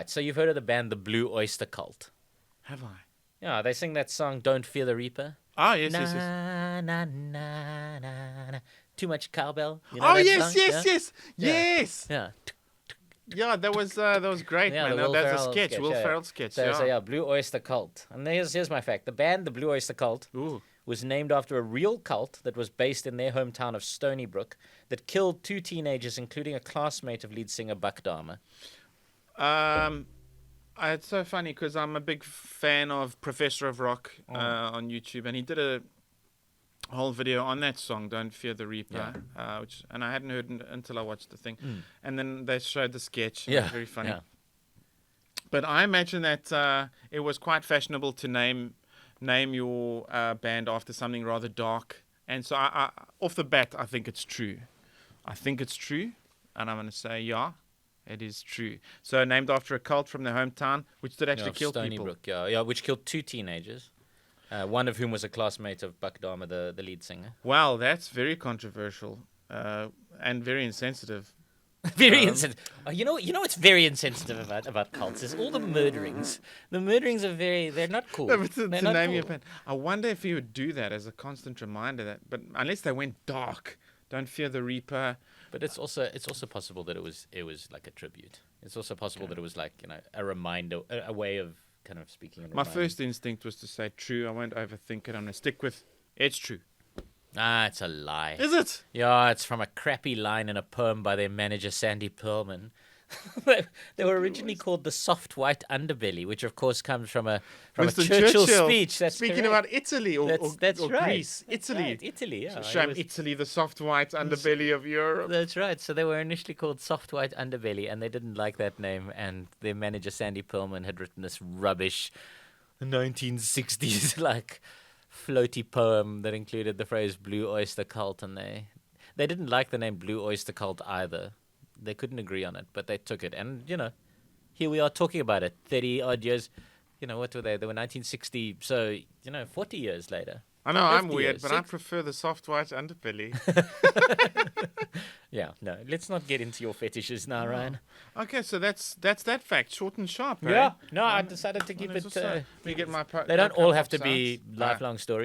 right. So you've heard of the band, the Blue Oyster Cult. Have I? Yeah, they sing that song, Don't Fear the Reaper. Oh, yes, Na, yes, yes. na, na, na, na. Too much cowbell. You know Oh, that yes, song? yes, Yeah? yes. Yeah. Yes. Yeah. Yeah, that was great, Yeah, man. the Will That's a Ferrell sketch, Will yeah. Ferrell sketch. So yeah, Blue Oyster Cult. And here's my fact. The band, the Blue Oyster Cult, Ooh. was named after a real cult that was based in their hometown of Stony Brook that killed 2 teenagers, including a classmate of lead singer Buck Dahmer. It's so funny because I'm a big fan of Professor of Rock on YouTube, and he did a whole video on that song, "Don't Fear the Reaper," and I hadn't heard it until I watched the thing, and then they showed the sketch. It was very funny. Yeah. But I imagine that it was quite fashionable to name your band after something rather dark, and so I off the bat, I think it's true. I think it's true, and I'm going to say yeah. It is true. So named after a cult from their hometown, which did actually kill Stony people. Brook, yeah, which killed 2 teenagers. One of whom was a classmate of Buck Dahmer, the lead singer. Wow, that's very controversial and very insensitive. Very insensitive. You know what's very insensitive about cults is all the murderings. The murderings are they're not cool. No, but to They're not name cool. your band, I wonder if he would do that as a constant reminder but unless they went dark, Don't Fear the Reaper. But it's also possible that it was like a tribute. It's also possible that it was like a reminder, a way of kind of speaking. And My first instinct was to say true. I won't overthink it. I'm gonna stick with it's true. It's a lie. Is it? Yeah, it's from a crappy line in a poem by their manager Sandy Pearlman. They were originally called the Soft White Underbelly, which of course comes from a Winston Churchill speech. That's speaking correct. about Italy or That's right. Greece. That's Italy. right, Italy, yeah. Shame Italy, the soft white underbelly of Europe. That's right. So they were initially called Soft White Underbelly, and they didn't like that name. And their manager Sandy Pearlman had written this rubbish 1960s like floaty poem that included the phrase Blue Oyster Cult, and they didn't like the name Blue Oyster Cult either. They couldn't agree on it, but they took it. And, here we are talking about it 30-odd years. What were they? They were 1960, so, 40 years later. I know I'm 50 weird, years, but I prefer the soft white underbelly. Yeah, no, let's not get into your fetishes now, Ryan. Okay, so that's that fact, short and sharp. Yeah, no, I decided to keep it. Let me get my They don't my all cup have to of be science. lifelong stories.